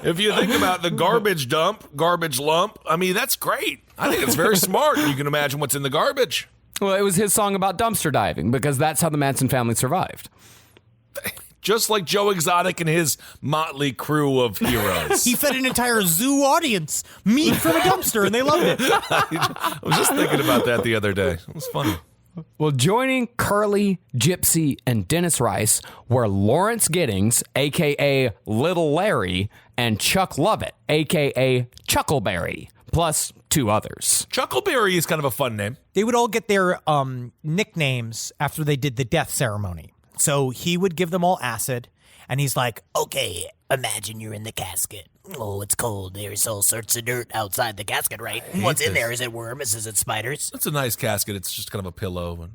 S8: If you think about the garbage dump, garbage lump, I mean, that's great. I think it's very smart. You can imagine what's in the garbage.
S1: Well, it was his song about dumpster diving because that's how the Manson family survived.
S8: Just like Joe Exotic and his motley crew of heroes.
S7: He fed an entire zoo audience meat from a dumpster, and they loved it.
S8: I was just thinking about that the other day. It was funny.
S1: Well, joining Curly, Gypsy, and Dennis Rice were Lawrence Giddings, a.k.a. Little Larry, and Chuck Lovett, a.k.a. Chuckleberry, plus 2 others.
S8: Chuckleberry is kind of a fun name.
S7: They would all get their nicknames after they did the death ceremony. So he would give them all acid, and he's like,
S9: Okay, imagine you're in the casket. Oh, it's cold. There's all sorts of dirt outside the casket, right? What's in there? Is it worms? Is it spiders?
S8: It's a nice casket. It's just kind of a pillow.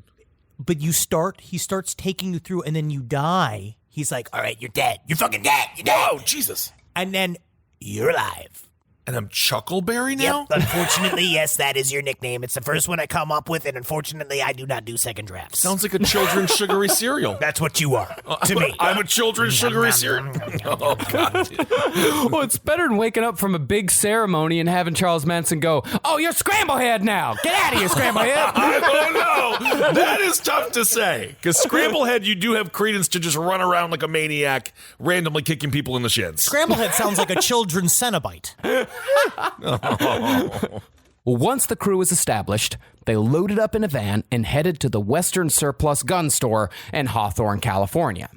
S7: but he starts taking you through, and then you die. He's like,
S9: All right, you're dead. You're fucking dead. You're dead.
S8: Oh, Jesus.
S7: and then
S9: You're alive.
S8: And I'm Chuckleberry now?
S9: Yep, unfortunately, yes, that is your nickname. It's the first one I come up with, and unfortunately, I do not do second drafts.
S8: Sounds like a children's sugary cereal.
S9: That's what you are, to me.
S8: I'm a children's sugary cereal. Oh, God.
S1: Well, it's better than waking up from a big ceremony and having Charles Manson go, "Oh, you're Scramblehead now. Get out of here, Scramblehead."
S8: I don't know. That is tough to say. Because Scramblehead, you do have credence to just run around like a maniac, randomly kicking people in the shins.
S7: Scramblehead sounds like a children's Cenobite.
S1: Well, once the crew was established, they loaded up in a van and headed to the Western Surplus Gun Store in Hawthorne, California.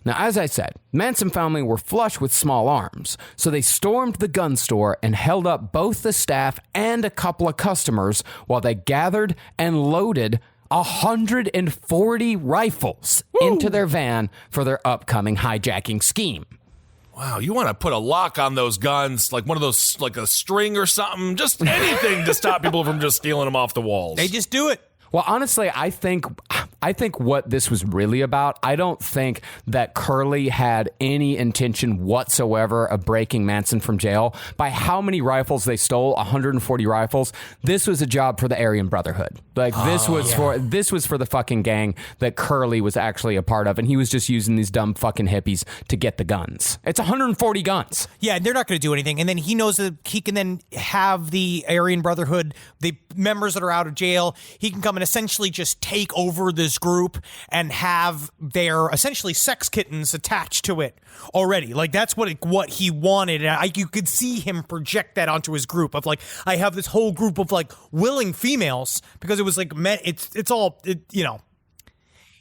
S1: Now, as I said, Manson family were flush with small arms, so they stormed the gun store and held up both the staff and a couple of customers while they gathered and loaded 140 rifles into their van for their upcoming hijacking scheme.
S8: Wow, you want to put a lock on those guns, like one of those, like a string or something, just anything to stop people from just stealing them off the walls.
S7: They just do it.
S1: Well, honestly, I think what this was really about, I don't think that Curly had any intention whatsoever of breaking Manson from jail. By how many rifles they stole, 140 rifles, this was a job for the Aryan Brotherhood. Like this was for the fucking gang that Curly was actually a part of, and he was just using these dumb fucking hippies to get the guns. It's 140 guns.
S7: Yeah, and they're not going to do anything. And then he knows that he can then have the Aryan Brotherhood, the members that are out of jail, he can come and essentially just take over this group and have their essentially sex kittens attached to it already. Like that's what he wanted. And you could see him project that onto his group of like, I have this whole group of like willing females, because it was like,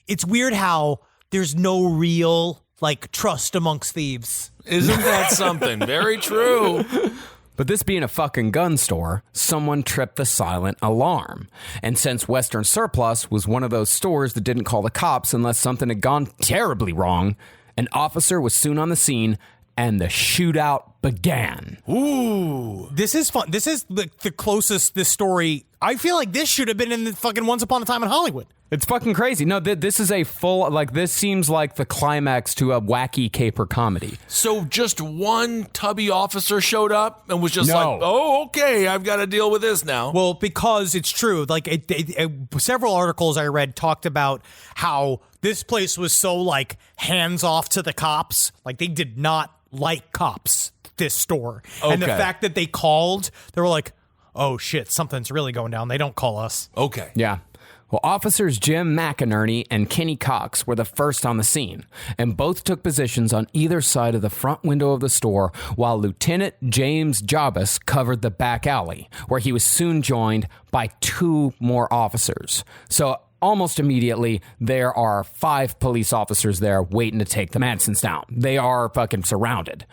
S7: it's weird how there's no real like trust amongst thieves.
S8: Isn't that something? Very true.
S1: But this being a fucking gun store, someone tripped the silent alarm. And since Western Surplus was one of those stores that didn't call the cops unless something had gone terribly wrong, an officer was soon on the scene and the shootout began.
S7: Ooh. This is fun. This is the closest this story. I feel like this should have been in the fucking Once Upon a Time in Hollywood.
S1: It's fucking crazy. No, this is a full, like, this seems like the climax to a wacky caper comedy.
S8: So just one tubby officer showed up and was just like, oh, okay, I've got to deal with this now.
S7: Well, because it's true. Like, several articles I read talked about how this place was so, like, hands off to the cops. Like, they did not like cops, this store. Okay. And the fact that they called, they were like, oh, shit, something's really going down. They don't call us.
S8: Okay.
S1: Yeah. Well, officers Jim McInerney and Kenny Cox were the first on the scene, and both took positions on either side of the front window of the store, while Lieutenant James Jobis covered the back alley, where he was soon joined by 2 more officers. So almost immediately, there are 5 police officers there waiting to take the Mansons down. They are fucking surrounded.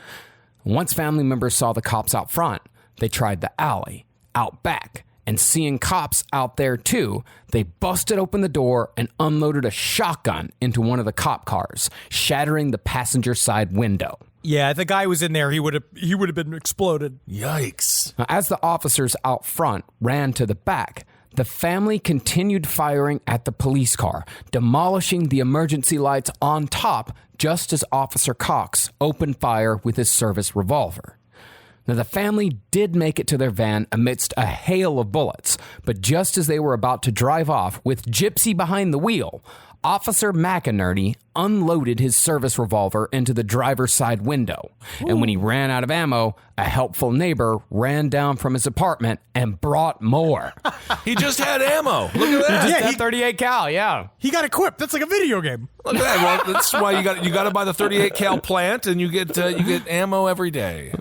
S1: Once family members saw the cops out front, they tried the alley out back. And seeing cops out there too, they busted open the door and unloaded a shotgun into one of the cop cars, shattering the passenger side window.
S7: Yeah, if the guy was in there, he would have been exploded.
S8: Yikes.
S1: Now, as the officers out front ran to the back, The family continued firing at the police car, demolishing the emergency lights on top just as Officer Cox opened fire with his service revolver. Now, the family did make it to their van amidst a hail of bullets, but just as they were about to drive off with Gypsy behind the wheel, Officer McInerney unloaded his service revolver into the driver's side window. Ooh. And when he ran out of ammo, a helpful neighbor ran down from his apartment and brought more.
S8: He just had ammo. Look at that.
S1: He just had 38 cal, yeah.
S7: He got equipped. That's like a video game.
S8: Look at that. Well, that's why you got to buy the 38 cal plant, and you get ammo every day.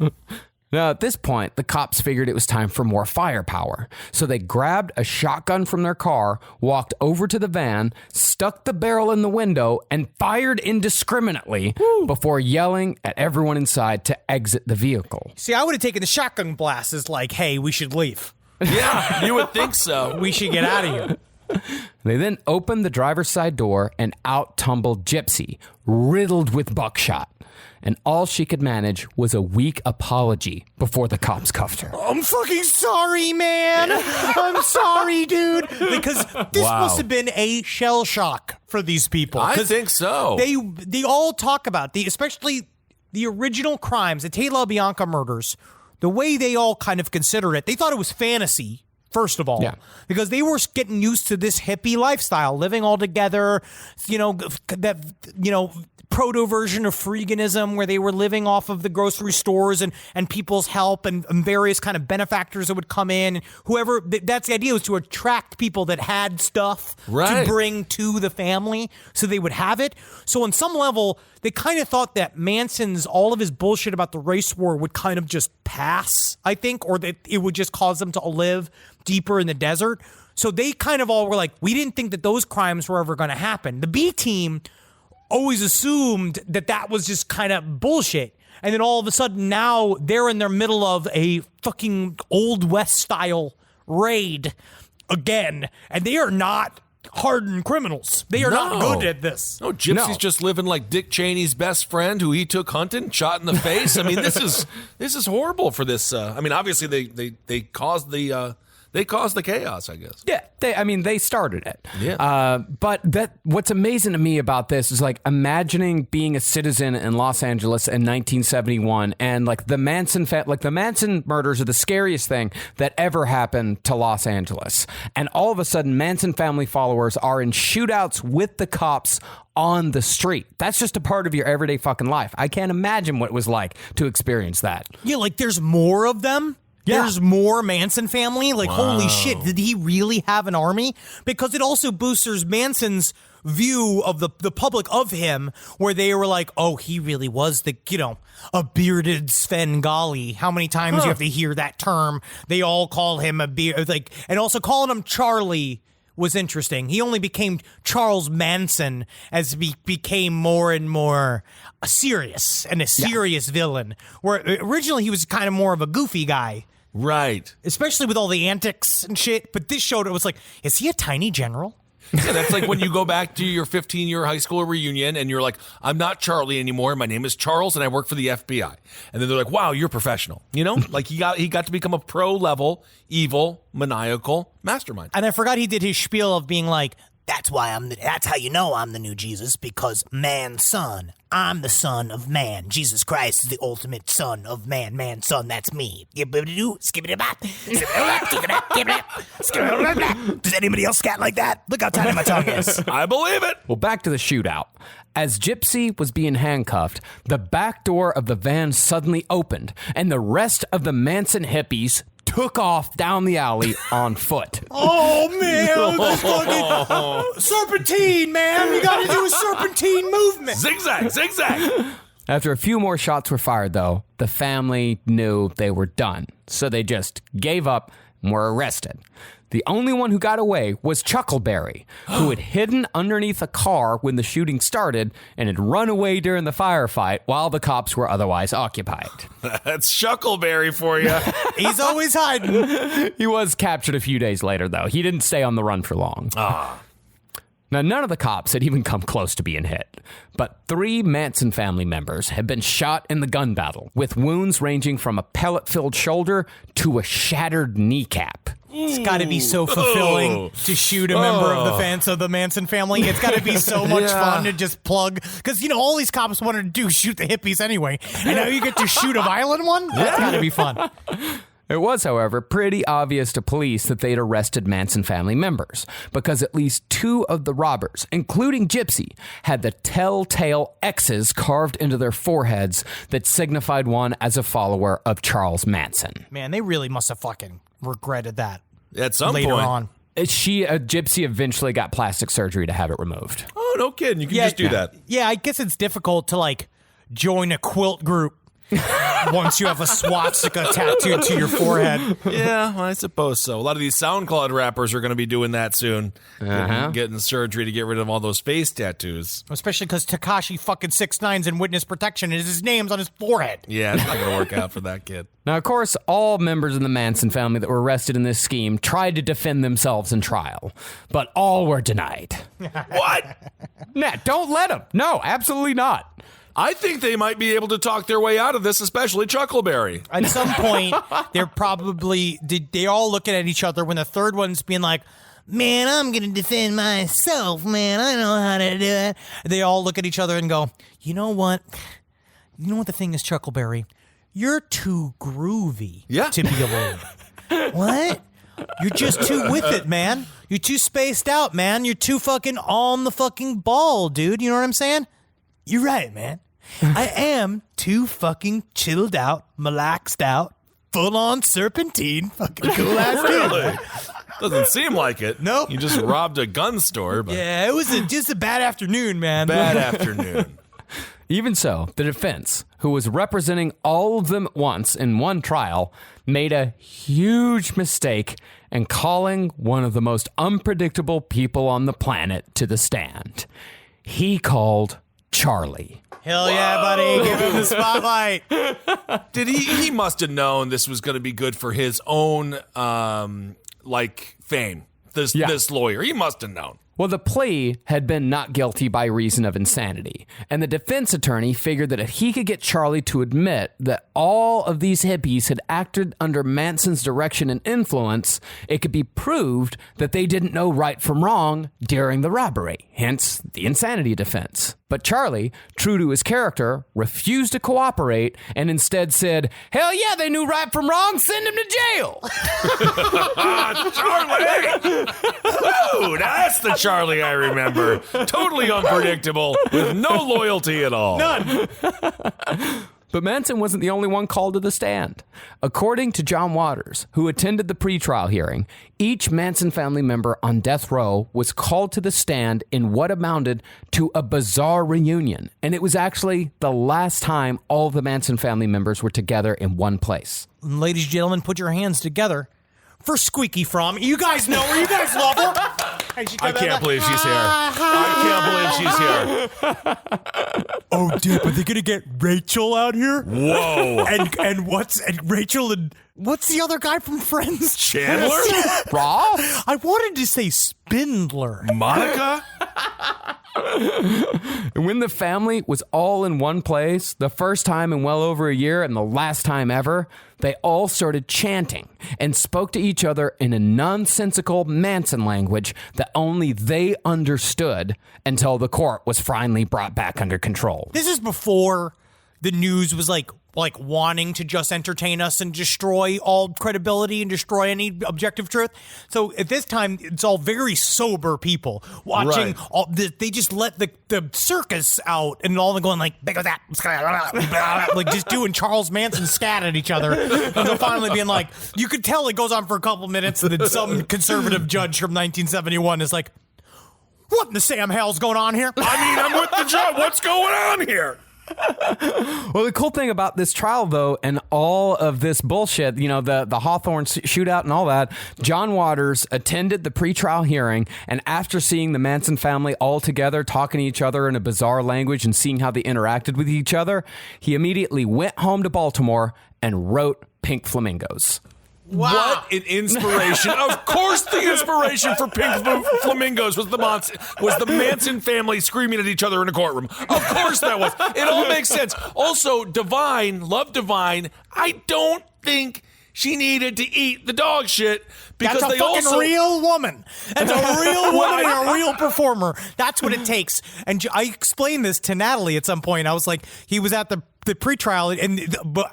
S1: Now, at this point, the cops figured it was time for more firepower. So they grabbed a shotgun from their car, walked over to the van, stuck the barrel in the window, and fired indiscriminately before yelling at everyone inside to exit the vehicle.
S7: See, I would have taken the shotgun blast as like, hey, we should leave.
S8: Yeah, you would think so.
S7: We should get out of here.
S1: They then opened the driver's side door and out tumbled Gypsy, riddled with buckshot. And all she could manage was a weak apology before the cops cuffed her.
S7: I'm fucking sorry, man. I'm sorry, dude. Because this must have been a shell shock for these people.
S8: I think so.
S7: They all talk about, especially the original crimes, the Tate LaBianca murders, the way they all kind of consider it. They thought it was fantasy. First of all, because they were getting used to this hippie lifestyle, living all together, proto version of freeganism where they were living off of the grocery stores and people's help and various kind of benefactors that would come in. Whoever, that's the idea, was to attract people that had stuff to bring to the family so they would have it. So on some level, they kind of thought that Manson's, all of his bullshit about the race war would kind of just pass, I think, or that it would just cause them to live deeper in the desert. So they kind of all were like, we didn't think that those crimes were ever going to happen. The B team always assumed that that was just kind of bullshit. And then all of a sudden now they're in the middle of a fucking Old West style raid again. And they are not hardened criminals. They are not good at this.
S8: No, Gypsy's just living like Dick Cheney's best friend who he took hunting, shot in the face. I mean, this is horrible for this. I mean, obviously they caused the chaos, I guess.
S1: Yeah, they started it.
S8: Yeah.
S1: But what's amazing to me about this is like imagining being a citizen in Los Angeles in 1971 and like the Manson the Manson murders are the scariest thing that ever happened to Los Angeles. And all of a sudden, Manson family followers are in shootouts with the cops on the street. That's just a part of your everyday fucking life. I can't imagine what it was like to experience that.
S7: Yeah, like there's more of them. Yeah. There's more Manson family. Like, holy shit, did he really have an army? Because it also boosts Manson's view of the public of him, where they were like, oh, he really was a bearded Svengali. How many times do you have to hear that term? They all call him a beard, and also calling him Charlie was interesting. He only became Charles Manson as he became more and more serious and a serious villain, where originally he was kind of more of a goofy guy.
S8: Right.
S7: Especially with all the antics and shit. But this showed it was like, is he a tiny general?
S8: Yeah, that's like when you go back to your 15-year high school reunion and you're like, I'm not Charlie anymore. My name is Charles and I work for the FBI. And then they're like, wow, you're professional. You know, like he got to become a pro-level, evil, maniacal mastermind.
S7: And I forgot he did his spiel of being like, that's how you know I'm the new Jesus, because man's son. I'm the son of man. Jesus Christ is the ultimate son of man. Man's son, that's me. Does anybody else scat like that? Look how tiny my tongue is.
S8: I believe it.
S1: Well, back to the shootout. As Gypsy was being handcuffed, the back door of the van suddenly opened, and the rest of the Manson hippies took off down the alley on foot.
S7: Oh, man. Fucking serpentine, man. You got to do a serpentine movement.
S8: Zigzag, zigzag.
S1: After a few more shots were fired, though, the family knew they were done. So they just gave up and were arrested. The only one who got away was Chuckleberry, who had hidden underneath a car when the shooting started and had run away during the firefight while the cops were otherwise occupied.
S8: That's Chuckleberry for you.
S7: He's always hiding.
S1: He was captured a few days later, though. He didn't stay on the run for long. Now, none of the cops had even come close to being hit, but 3 Manson family members had been shot in the gun battle, with wounds ranging from a pellet-filled shoulder to a shattered kneecap.
S7: It's got to be so fulfilling to shoot a member of the Manson family. It's got to be so much fun to just plug. Because, all these cops wanted to do shoot the hippies anyway. And now you get to shoot a violent one? That's got to be fun.
S1: It was, however, pretty obvious to police that they'd arrested Manson family members because at least 2 of the robbers, including Gypsy, had the telltale X's carved into their foreheads that signified one as a follower of Charles Manson.
S7: Man, they really must have fucking regretted that.
S8: At some
S7: later
S8: point.
S7: on.
S1: Gypsy eventually got plastic surgery to have it removed.
S8: Oh, no kidding. You can just do that.
S7: Yeah, I guess it's difficult to, join a quilt group once you have a swastika tattooed to your forehead.
S8: Yeah, I suppose so. A lot of these SoundCloud rappers are going to be doing that soon. Getting surgery to get rid of all those face tattoos.
S7: Especially because Tekashi fucking 6ix9ine's in witness protection and his name's on his forehead.
S8: Yeah, it's not going to work out for that kid.
S1: Now, of course, all members of the Manson family that were arrested in this scheme tried to defend themselves in trial, but all were denied.
S8: What?
S1: Nah, don't let them. No, absolutely not.
S8: I think they might be able to talk their way out of this, especially Chuckleberry.
S7: At some point, they're all looking at each other when the third one's being like, man, I'm going to defend myself, man. I know how to do it. They all look at each other and go, you know what? You know what the thing is, Chuckleberry? You're too groovy to be alone. What? You're just too with it, man. You're too spaced out, man. You're too fucking on the fucking ball, dude. You know what I'm saying? You're right, man. I am too fucking chilled out, relaxed out, full on serpentine, fucking cool ass dude.
S8: Really? Doesn't seem like it.
S7: Nope.
S8: You just robbed a gun store. But
S7: Yeah, it was just a bad afternoon, man.
S8: bad afternoon.
S1: Even so, the defense, who was representing all of them at once in one trial, made a huge mistake in calling one of the most unpredictable people on the planet to the stand. He called Charlie.
S7: Hell yeah, buddy. Give him the spotlight.
S8: Did he must have known this was going to be good for his own, fame. This lawyer. He must have known.
S1: Well, the plea had been not guilty by reason of insanity, and the defense attorney figured that if he could get Charlie to admit that all of these hippies had acted under Manson's direction and influence, it could be proved that they didn't know right from wrong during the robbery, hence the insanity defense. But Charlie, true to his character, refused to cooperate and instead said, hell yeah, they knew right from wrong, send them to jail.
S8: Charlie! Ooh, that's the Charlie I remember. Totally unpredictable, with no loyalty at all.
S7: None.
S1: But Manson wasn't the only one called to the stand. According to John Waters, who attended the pretrial hearing, each Manson family member on death row was called to the stand in what amounted to a bizarre reunion. And it was actually the last time all of the Manson family members were together in one place.
S7: Ladies and gentlemen, put your hands together for Squeaky From. You guys know her. You guys love her.
S8: I can't believe she's here. I can't believe she's here.
S7: Oh, dude, but they're gonna get Rachel out here.
S8: Whoa!
S7: And Rachel and what's the other guy from Friends?
S8: Chandler?
S1: Raw?
S7: I wanted to say Spindler.
S8: Monica?
S1: And when the family was all in one place, the first time in well over a year and the last time ever, they all started chanting and spoke to each other in a nonsensical Manson language that only they understood until the court was finally brought back under control.
S7: This is before the news was like wanting to just entertain us and destroy all credibility and destroy any objective truth. So at this time, it's all very sober people watching.
S8: Right.
S7: They just let the circus out and all them going like, there goes that, like just doing Charles Manson scat at each other. And then finally being like, you could tell it goes on for a couple minutes and then some conservative judge from 1971 is like, what in the Sam hell's going on here?
S8: I mean, I'm with the judge. What's going on here?
S1: Well, the cool thing about this trial, though, and all of this bullshit, you know, the Hawthorne shootout and all that, John Waters attended the pretrial hearing, and after seeing the Manson family all together talking to each other in a bizarre language and seeing how they interacted with each other, he immediately went home to Baltimore and wrote Pink Flamingos.
S7: Wow.
S8: What an inspiration. Of course the inspiration for Pink Flamingos was the Manson family screaming at each other in a courtroom. Of course that was. It all makes sense. Also, Divine, I don't think She needed to eat the dog shit because
S7: That's a
S8: they
S7: fucking
S8: also
S7: real woman. That's a real woman and a real performer. That's what it takes. And I explained this to Natalie at some point. I was like, he was at the pretrial, and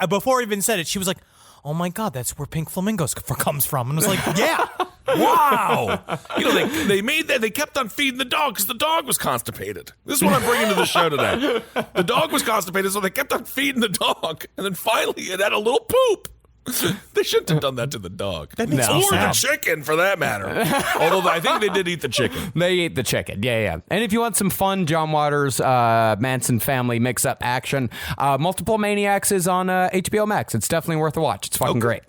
S7: before I even said it, she was like, oh my God, that's where Pink Flamingos comes from. And I was like, yeah.
S8: Wow. They made that. They kept on feeding the dog because the dog was constipated. This is what I'm bringing to the show today. The dog was constipated, so they kept on feeding the dog. And then finally it had a little poop. They shouldn't have done that to the dog.
S7: That makes
S8: or
S7: no
S8: the chicken, for that matter. Although I think they did eat the chicken.
S1: They ate the chicken, yeah. And if you want some fun John Waters, Manson family mix-up action, Multiple Maniacs is on HBO Max. It's definitely worth a watch. It's fucking great.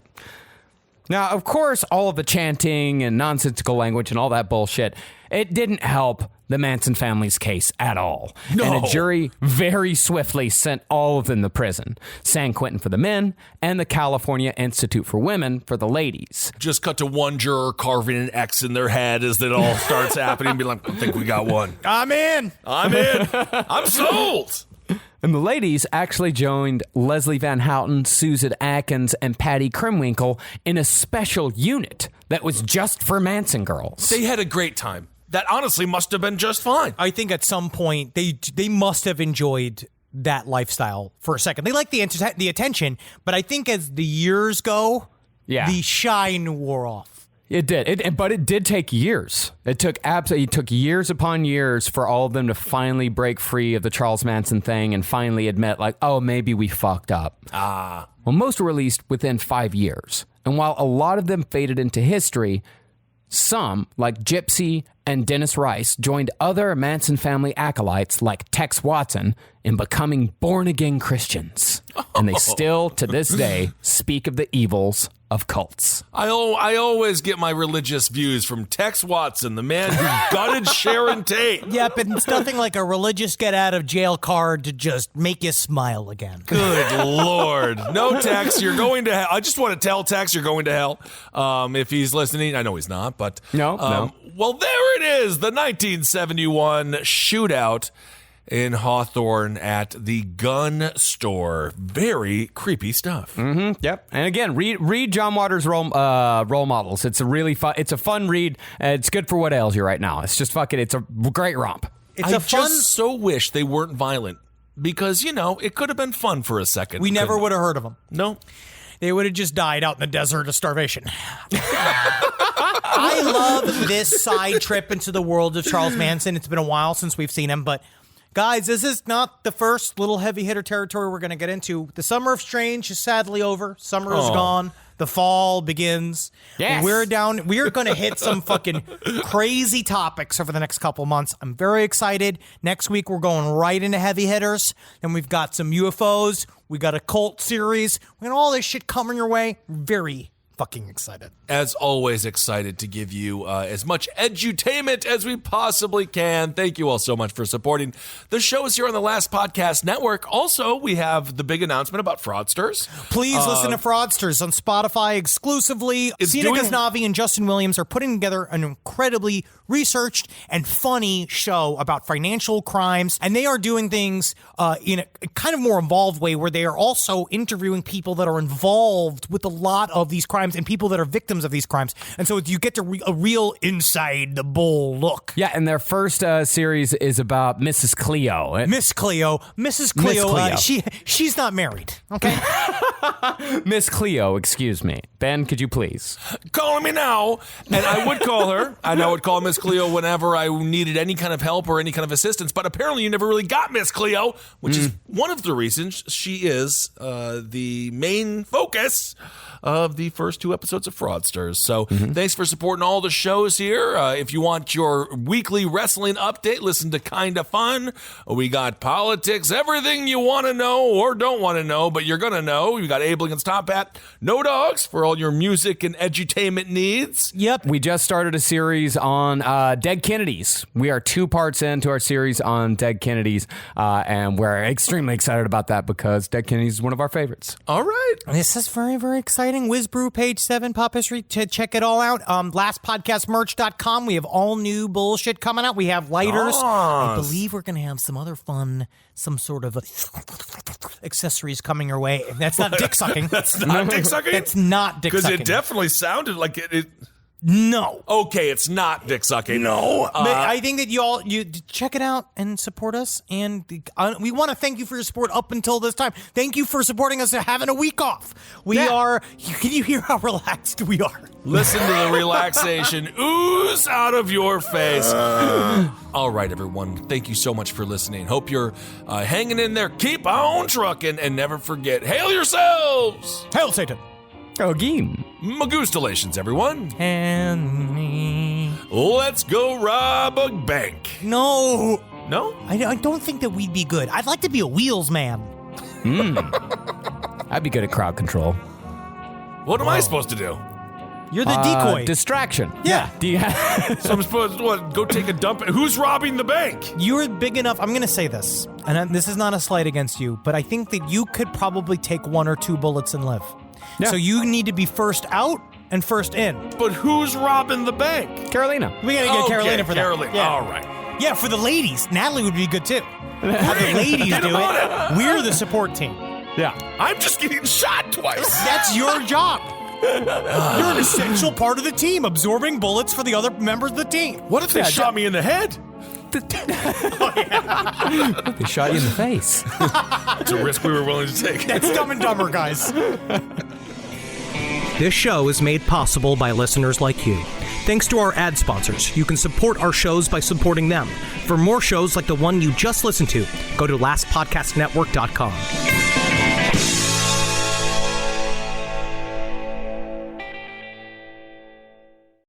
S1: Now, of course, all of the chanting and nonsensical language and all that bullshit, it didn't help the Manson family's case at all.
S8: No.
S1: And a jury very swiftly sent all of them to prison. San Quentin for the men and the California Institute for Women for the ladies.
S8: Just cut to one juror carving an X in their head as it all starts happening and be like, I think we got one.
S7: I'm in.
S8: I'm sold.
S1: And the ladies actually joined Leslie Van Houten, Susan Atkins, and Patty Krimwinkle in a special unit that was just for Manson girls.
S8: They had a great time. That honestly must have been just fine.
S7: I think at some point they must have enjoyed that lifestyle for a second. They like the attention, but I think as the years go, the shine wore off.
S1: It did, but it did take years. It took years upon years for all of them to finally break free of the Charles Manson thing and finally admit, like, oh, maybe we fucked up. Well, most were released within 5 years. And while a lot of them faded into history, some, like Gypsy and Dennis Rice, joined other Manson family acolytes like Tex Watson in becoming born-again Christians. And they still, to this day, speak of the evils of cults.
S8: I always get my religious views from Tex Watson, the man who gutted Sharon Tate.
S7: Yeah, but it's nothing like a religious get-out-of-jail card to just make you smile again.
S8: Good Lord. No, Tex, you're going to hell. I just want to tell Tex you're going to hell. If he's listening, I know he's not, but...
S1: No.
S8: Well, there it is, the 1971 shootout in Hawthorne at the gun store. Very creepy stuff.
S1: Mm-hmm. Yep. And again, read John Waters' role models. It's a really fun. It's a fun read. It's good for what ails you right now. It's just fucking. It's a great romp.
S8: I just so wish they weren't violent because it could have been fun for a second.
S7: We never would have heard of them.
S8: No.
S7: They would have just died out in the desert of starvation. I love this side trip into the world of Charles Manson. It's been a while since we've seen him, but guys, this is not the first little heavy hitter territory we're going to get into. The Summer of Strange is sadly over. Summer is gone. The fall begins.
S1: Yes.
S7: We're going to hit some fucking crazy topics over the next couple months. I'm very excited. Next week, we're going right into heavy hitters. And we've got some UFOs. We got a cult series. We got all this shit coming your way. Very fucking excited.
S8: As always, excited to give you as much edutainment as we possibly can. Thank you all so much for supporting the shows here on the Last Podcast Network. Also, we have the big announcement about Fraudsters.
S7: Please listen to Fraudsters on Spotify exclusively. Sina Ghaznavi and Justin Williams are putting together an incredibly researched and funny show about financial crimes, and they are doing things in a kind of more involved way where they are also interviewing people that are involved with a lot of these crimes and people that are victims of these crimes. And so you get to a real inside the bull look.
S1: Yeah, and their first series is about Mrs. Cleo.
S7: Mrs. Cleo, she's not married, okay?
S1: Miss Cleo, excuse me. Ben, could you please?
S8: Calling me now. And I would call her, and I would call Miss Cleo whenever I needed any kind of help or any kind of assistance. But apparently you never really got Miss Cleo, which is one of the reasons she is the main focus of the first 2 episodes of Fraudsters. So thanks for supporting all the shows here. If you want your weekly wrestling update, listen to Kinda Fun. We got politics, everything you want to know or don't want to know, but you're going to know. You got Abe Lincoln's Top Hat, No Dogs for all your music and edutainment needs.
S7: Yep.
S1: We just started a series on Dead Kennedys. We are 2 parts into our series on Dead Kennedys, and we're extremely excited about that because Dead Kennedys is one of our favorites.
S8: All right.
S7: This is very, very exciting. exciting. Whizbrew, page 7, Pop History. Check it all out. Lastpodcastmerch.com. We have all new bullshit coming out. We have lighters. I believe we're going to have some other fun, some sort of accessories coming your way. That's not dick sucking.
S8: That's not dick sucking?
S7: That's not dick sucking.
S8: Because it definitely sounded like it.
S7: No.
S8: Okay, it's not dick sucking.
S7: No. I think that you check it out and support us. And we want to thank you for your support up until this time. Thank you for supporting us and having a week off. Can you hear how relaxed we are?
S8: Listen to the relaxation ooze out of your face. All right, everyone. Thank you so much for listening. Hope you're hanging in there. Keep on trucking and never forget, hail yourselves.
S7: Hail Satan.
S1: Again.
S8: Magustalations, everyone.
S7: And me.
S8: Let's go rob a bank.
S7: No.
S8: No?
S7: I don't think that we'd be good. I'd like to be a wheels man.
S1: I'd be good at crowd control.
S8: What am I supposed to do?
S7: You're the decoy.
S1: Distraction.
S7: Yeah.
S8: So I'm supposed to go take a dump? Who's robbing the bank?
S7: You're big enough. I'm going to say this, and this is not a slight against you, but I think that you could probably take 1 or 2 bullets and live. Yeah. So you need to be first out and first in.
S8: But who's robbing the bank?
S1: Carolina.
S7: We got to get Carolina for that.
S8: Carolina.
S7: Yeah.
S8: All right.
S7: Yeah, for the ladies. Natalie would be good too. Have the ladies do it. We're the support team.
S1: Yeah.
S8: I'm just getting shot twice.
S7: That's your job. You're an essential part of the team, absorbing bullets for the other members of the team.
S8: What if they shot me in the head?
S1: They shot you in the face.
S8: It's a risk we were willing to take.
S7: That's Dumb and Dumber, guys. This show is made possible by listeners like you. Thanks to our ad sponsors, you can support our shows by supporting them. For more shows like the one you just listened to, go to lastpodcastnetwork.com.